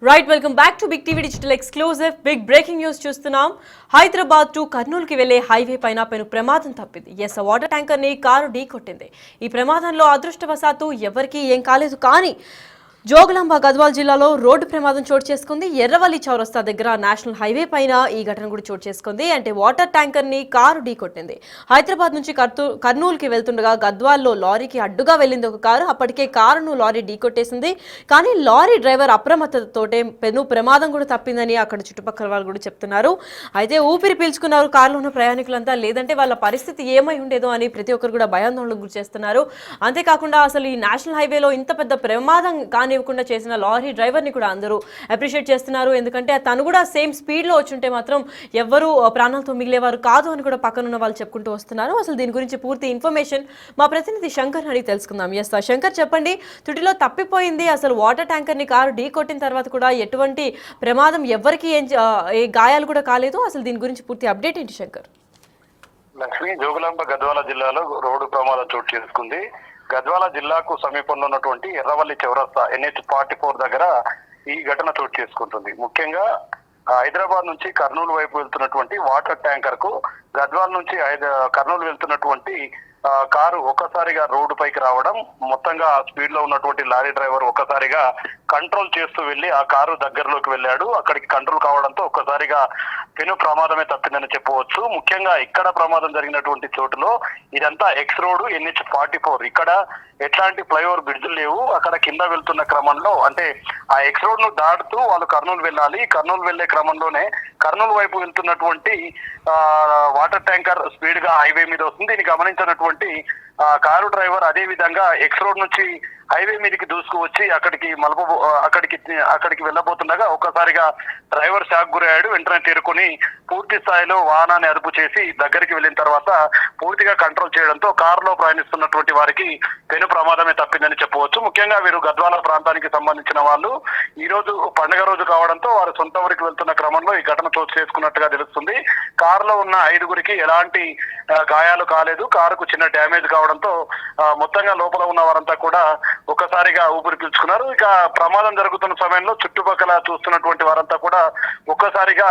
Right welcome back to big TV digital exclusive big breaking news చూస్తున్నాం. Hyderabad to Kurnool కి వెళ్లే highway పైన పెను ప్రమాదం తప్పింది. వాటర్ ట్యాంకర్ ని కారు ఢీకొట్టింది. ఈ ప్రమాదంలో అదృష్టవశాత్తు ఎవరికీ ఏం కాలేదు. కానీ జోగులాంబ గద్వాల్ జిల్లాలో రోడ్డు ప్రమాదం చోటు చేసుకుంది. ఎర్రవల్లి చౌరస్తా దగ్గర నేషనల్ హైవే పైన ఈ ఘటన కూడా చోటు చేసుకుంది. అంటే వాటర్ ట్యాంకర్ ని కారు ఢీకొట్టింది. హైదరాబాద్ నుంచి కర్నూలుకి వెళ్తుండగా గద్వాల్లో లారీకి అడ్డుగా వెళ్లింది ఒక కారు. అప్పటికే కారును లారీ ఢీకొట్టేసింది. కానీ లారీ డ్రైవర్ అప్రమత్తతోటే పెను ప్రమాదం కూడా తప్పిందని అక్కడ చుట్టుపక్కల వాళ్ళు కూడా చెప్తున్నారు. అయితే ఊపిరి పీల్చుకున్నారు కారులో ఉన్న ప్రయాణికులంతా. లేదంటే వాళ్ళ పరిస్థితి ఏమై ఉండేదో అని ప్రతి ఒక్కరు కూడా భయాందోళనకు గురి చేస్తున్నారు. అంతేకాకుండా అసలు ఈ నేషనల్ హైవేలో ఇంత పెద్ద ప్రమాదం ఇవ్వకుండా చేసిన లారీ డ్రైవర్ ని కూడా అందరూ అప్రిషియేట్ చేస్తున్నారు. ఎందుకంటే తను కూడా సేమ్ స్పీడ్ లో వచ్చుంటే మాత్రం ఎవ్వరూ ప్రాణాలతో మిగిలేవారు కాదు అని కూడా పక్కనున్న వాళ్ళు చెప్పుకుంటూ వస్తున్నారు. అసలు దీని గురించి పూర్తి ఇన్ఫర్మేషన్ మా ప్రతినిధి శంకర్ అడిగి తెలుసుకుందాం. శంకర్ చెప్పండి, తుటిలో తప్పిపోయింది. అసలు వాటర్ ట్యాంకర్ ని కారు ఢీ కొట్టిన తర్వాత కూడా ఎటువంటి ప్రమాదం ఎవరికి ఏ గాయాలు కూడా కాలేదు. అసలు దీని గురించి పూర్తి అప్డేట్ ఏంటి శంకర్? లక్ష్మి, జోగులాంబ గద్వాల జిల్లాలో రోడ్డు ప్రమాదం చోటు చేసుకుంది. గద్వాల జిల్లాకు సమీపంలో ఉన్నటువంటి ఎర్రవల్లి చౌరస్తా NH-44 దగ్గర ఈ ఘటన చోటు చేసుకుంటుంది. ముఖ్యంగా హైదరాబాద్ నుంచి కర్నూలు వైపు వెళ్తున్నటువంటి వాటర్ ట్యాంకర్ కు గద్వాల నుంచి కర్నూలు వెళ్తున్నటువంటి కారు ఒక్కసారిగా రోడ్డు పైకి రావడం, మొత్తంగా స్పీడ్ లో ఉన్నటువంటి లారీ డ్రైవర్ ఒక్కసారిగా కంట్రోల్ చేస్తూ వెళ్లి ఆ కారు దగ్గరలోకి వెళ్ళాడు. అక్కడికి కంట్రోల్ కావడంతో ఒక్కసారిగా పెను ప్రమాదమే తప్పిందని చెప్పవచ్చు. ముఖ్యంగా ఇక్కడ ప్రమాదం జరిగినటువంటి చోటులో ఇదంతా ఎక్స్ రోడ్ NH-44. ఇక్కడ ఎట్లాంటి ఫ్లైఓవర్ బ్రిడ్జ్లు లేవు. అక్కడ కింద వెళ్తున్న క్రమంలో అంటే ఆ ఎక్స్ రోడ్ ను దాటుతూ వాళ్ళు కర్నూలు వెళ్ళాలి. కర్నూలు వెళ్లే క్రమంలోనే కర్నూలు వైపు వెళ్తున్నటువంటి వాటర్ ట్యాంకర్ స్పీడ్ గా హైవే మీద వస్తుంది. దీన్ని గమనించినటువంటి కారు డ్రైవర్ అదే విధంగా ఎక్స్ రోడ్ నుంచి హైవే మీదకి దూసుకు వచ్చి అక్కడికి వెళ్ళబోతుండగా ఒక్కసారిగా డ్రైవర్ షాక్ గురయ్యాడు. వెంటనే తేరుకొని పూర్తి స్థాయిలో వాహనాన్ని అదుపు చేసి దగ్గరికి వెళ్ళిన తర్వాత పూర్తిగా కంట్రోల్ చేయడంతో కారులో ప్రయాణిస్తున్నటువంటి వారికి పెను ప్రమాదమే తప్పిందని చెప్పవచ్చు. ముఖ్యంగా వీరు గద్వాల ప్రాంతానికి సంబంధించిన వాళ్ళు. ఈ రోజు పండుగ రోజు కావడంతో వారు సొంత ఊరికి వెళ్తున్న క్రమంలో ఈ ఘటన చోటు చేసుకున్నట్టుగా తెలుస్తుంది. కారులో ఉన్న 5గురికి ఎలాంటి గాయాలు కాలేదు. కారుకు చిన్న డ్యామేజ్ కావడంతో మొత్తంగా లోపల ఉన్న వారంతా కూడా ఒక్కసారిగా ఊపిరి పీల్చుకున్నారు. ఇక ప్రమాదం జరుగుతున్న సమయంలో చుట్టుపక్కల చూస్తున్నటువంటి వారంతా కూడా ఒక్కసారిగా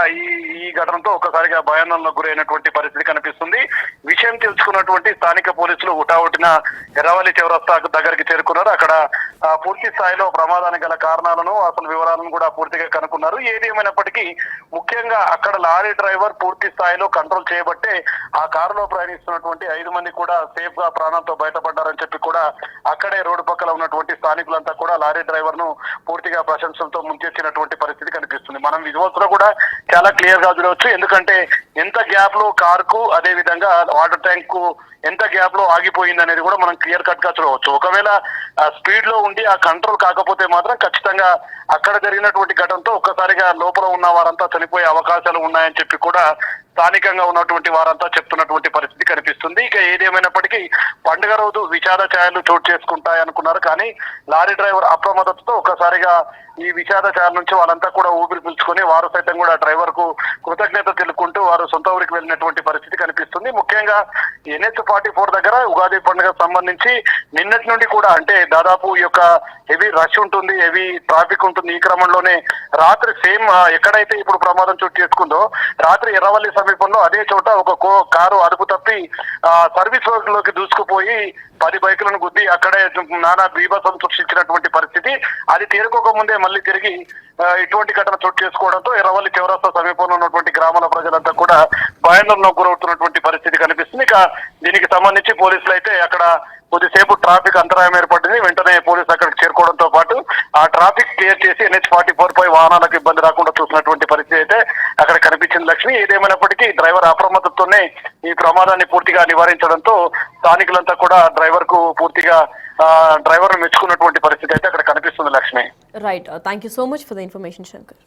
ఈ ఘటనతో ఒక్కసారిగా భయాందోళనకు గురైనటువంటి పరిస్థితి కనిపిస్తుంది. విషయం తెలుసుకున్నటువంటి స్థానిక పోలీసులు హుటాహుటిన ఎర్రవల్లి చౌరస్తా దగ్గరికి చేరుకున్నారు. అక్కడ పూర్తి స్థాయిలో ప్రమాదానికి గల కారణాలను అసలు వివరాలను కూడా పూర్తిగా కనుక్కున్నారు. ఏది ఏమైనప్పటికీ ముఖ్యంగా అక్కడ లారీ డ్రైవర్ పూర్తి స్థాయిలో కంట్రోల్ చేయబట్టే ఆ కారులో ప్రయాణిస్తున్నటువంటి 5 మంది కూడా సేఫ్ గా ప్రాణాలతో బయటపడ్డారని చెప్పి కూడా అక్కడే రోడ్డు పక్కల ఉన్నటువంటి స్థానికులంతా కూడా లారీ డ్రైవర్ ను పూర్తిగా ప్రశంసలతో ముంచెత్తినటువంటి పరిస్థితి కనిపిస్తుంది. మనం విజువల్స్ లో కూడా చాలా క్లియర్ గా చూడవచ్చు. ఎందుకంటే ఎంత గ్యాప్ లో కారుకు అదే విధంగా వాటర్ ట్యాంక్ కు ఎంత గ్యాప్ లో ఆగిపోయింది అనేది కూడా మనం క్లియర్ కట్ గా చూడవచ్చు. ఒకవేళ స్పీడ్ లో ఉండి ఆ కంట్రోల్ కాకపోతే మాత్రం ఖచ్చితంగా అక్కడ జరిగినటువంటి ఘటనతో ఒక్కసారిగా లోపల ఉన్న వారంతా చనిపోయే అవకాశాలు ఉన్నాయని చెప్పి కూడా స్థానికంగా ఉన్నటువంటి వారంతా చెప్తున్నటువంటి పరిస్థితి కనిపిస్తుంది. ఇక ఏదేమైనప్పటికీ పండుగ రోజు విషాద ఛాయలు చోటు చేసుకుంటాయి అనుకున్నారు. కానీ లారీ డ్రైవర్ అప్రమత్తతో ఒక్కసారిగా ఈ విషాద ఛాయల నుంచి వాళ్ళంతా కూడా ఊపిరి పీల్చుకొని వారు సైతం కూడా డ్రైవర్ కు కృతజ్ఞత తెలుపుకుంటూ వారు సొంత ఊరికి వెళ్ళినటువంటి పరిస్థితి కనిపిస్తుంది. ముఖ్యంగా NH-44 దగ్గర ఉగాది పండుగకు సంబంధించి నిన్నటి నుండి కూడా అంటే దాదాపు ఈ యొక్క హెవీ రష్ ఉంటుంది, హెవీ ట్రాఫిక్ ఉంటుంది. ఈ క్రమంలోనే రాత్రి సేమ్ ఎక్కడైతే ఇప్పుడు ప్రమాదం చోటు చేసుకుందో రాత్రి ఎర్రవల్లి సమీపంలో అదే చోట ఒక కారు అదుపు తప్పి సర్వీస్ రోడ్ లోకి దూసుకుపోయి 10 బైకులను గుద్ది అక్కడే నానా బీభత్సం సృష్టించినటువంటి పరిస్థితి. అది తేరుకోక ముందే మళ్ళీ తిరిగి ఇటువంటి ఘటన చోటు చేసుకోవడంతో ఎర్రవల్లి చౌరస్తా సమీపంలో ఉన్నటువంటి గ్రామాల ప్రజలంతా కూడా భయాందోళనకు గురవుతున్నటువంటి పరిస్థితి కనిపిస్తుంది. ఇక దీనికి సంబంధించి పోలీసులు అయితే అక్కడ కొద్దిసేపు ట్రాఫిక్ అంతరాయం ఏర్పడింది. వెంటనే పోలీసులు అక్కడికి చేరుకోవడంతో పాటు ఆ ట్రాఫిక్ క్లియర్ చేసి NH-44 పై వాహనాలకు ఇబ్బంది రాకుండా చూసినటువంటి పరిస్థితి అయితే అక్కడ కనిపించింది. లక్ష్మి, ఏదేమైనప్పటికీ డ్రైవర్ అప్రమత్తతోనే ఈ ప్రమాదాన్ని పూర్తిగా నివారించడంతో స్థానికులంతా కూడా డ్రైవర్ కు పూర్తిగా డ్రైవర్ ను మెచ్చుకున్నటువంటి పరిస్థితి అయితే అక్కడ కనిపిస్తుంది. Lakshmi, right, thank you so much for the information Shankar.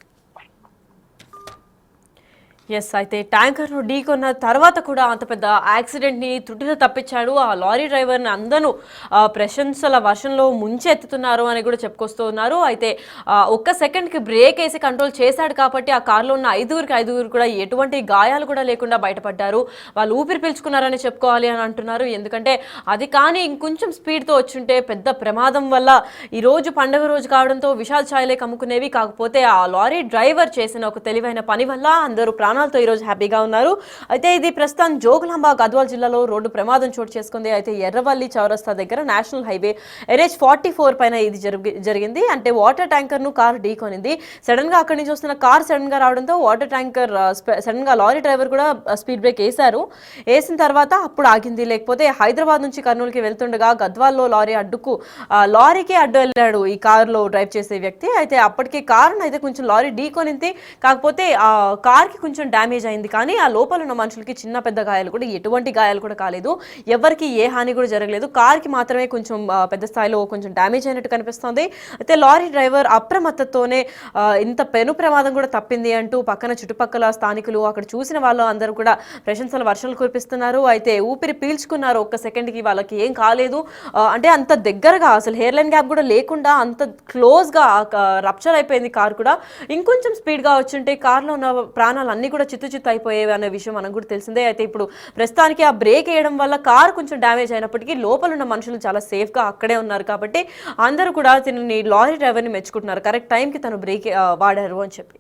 Yes అయితే ట్యాంకర్ను ఢీకొన్న తర్వాత కూడా అంత పెద్ద యాక్సిడెంట్ని త్రుటిలో తప్పించాడు. ఆ లారీ డ్రైవర్ని అందరూ ప్రశంసల వర్షంలో ముంచెత్తుతున్నారు అని కూడా చెప్పుకొస్తూ ఉన్నారు. అయితే ఒక్క సెకండ్కి బ్రేక్ వేసి కంట్రోల్ చేశాడు కాబట్టి ఆ కారులో ఉన్న ఐదుగురు కూడా ఎటువంటి గాయాలు కూడా లేకుండా బయటపడ్డారు. వాళ్ళు ఊపిరి పీల్చుకున్నారని చెప్పుకోవాలి అని అంటున్నారు. ఎందుకంటే అది కానీ ఇంకొంచెం స్పీడ్తో వచ్చుంటే పెద్ద ప్రమాదం వల్ల ఈరోజు పండుగ రోజు కావడంతో విషాద ఛాయలే కమ్ముకునేవి. కాకపోతే ఆ లారీ డ్రైవర్ చేసిన ఒక తెలివైన పని వల్ల అందరూ ప్రాణాలతో ఈరోజు హ్యాపీగా ఉన్నారు. అయితే ఇది ప్రస్తుతం జోగులాంబ గద్వాల్ జిల్లాలో రోడ్డు ప్రమాదం చోటు చేసుకుంది. అయితే ఎర్రవల్లి చౌరస్తా దగ్గర నేషనల్ హైవే NH44 పైన ఇది జరిగింది. అంటే వాటర్ ట్యాంకర్ ను కారు ఢీకొనింది. సడన్ గా అక్కడి నుంచి వస్తున్న కార్ సడన్ గా రావడంతో వాటర్ ట్యాంకర్ సడన్ గా లారీ డ్రైవర్ కూడా స్పీడ్ బ్రేక్ వేసిన తర్వాత అప్పుడు ఆగింది. లేకపోతే హైదరాబాద్ నుంచి కర్నూలుకి వెళ్తుండగా గద్వాల్లో లారీకి అడ్డు వెళ్ళాడు ఈ కారులో డ్రైవ్ చేసే వ్యక్తి. అయితే అప్పటికి కారును అయితే కొంచెం లారీ ఢీకొనింది. కాకపోతే ఆ కార్కి కొంచెం డ్యామేజ్ అయింది. కానీ ఆ లోపల ఉన్న మనుషులకి చిన్న పెద్ద గాయాలు కూడా ఎటువంటి గాయాలు కూడా కాలేదు. ఎవరికి ఏ హాని కూడా జరగలేదు. కార్కి మాత్రమే కొంచెం పెద్ద స్థాయిలో కొంచెం డ్యామేజ్ అయినట్టు కనిపిస్తోంది. అయితే లారీ డ్రైవర్ అప్రమత్తతోనే ఇంత పెను ప్రమాదం కూడా తప్పింది అంటూ పక్కన చుట్టుపక్కల స్థానికులు అక్కడ చూసిన వాళ్ళు అందరూ కూడా ప్రశంసల వర్షాలు కురిపిస్తున్నారు. అయితే ఊపిరి పీల్చుకున్నారు ఒక్క సెకండ్కి. వాళ్ళకి ఏం కాలేదు. అంటే అంత దగ్గరగా అసలు హెయిర్ లైన్ గ్యాప్ కూడా లేకుండా అంత క్లోజ్గా రప్చర్ అయిపోయింది కార్ కూడా. ఇంకొంచెం స్పీడ్గా వచ్చుంటే కార్లో ఉన్న ప్రాణాలు అన్ని కూడా చిత్తు అయిపోయేవి అనే విషయం మనకు కూడా తెలిసిందే. అయితే ఇప్పుడు ప్రస్తుతానికి ఆ బ్రేక్ వేయడం వల్ల కారు కొంచెం డ్యామేజ్ అయినప్పటికీ లోపల ఉన్న మనుషులు చాలా సేఫ్గా అక్కడే ఉన్నారు. కాబట్టి అందరూ కూడా తిని లారీ డ్రైవర్ని మెచ్చుకుంటున్నారు. కరెక్ట్ టైంకి తను బ్రేక్ వాడారు అని చెప్పి.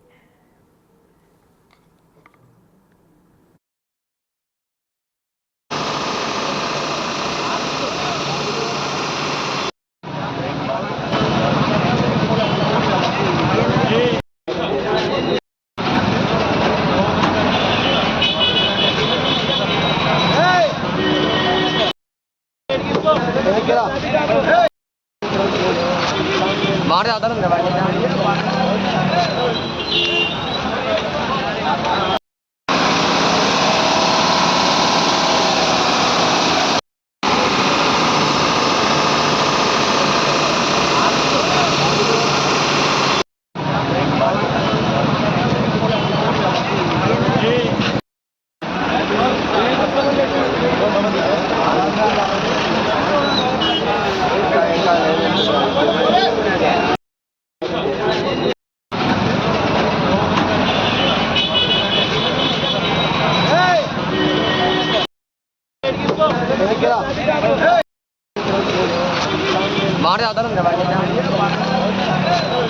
मार जाता ना मार जाता ना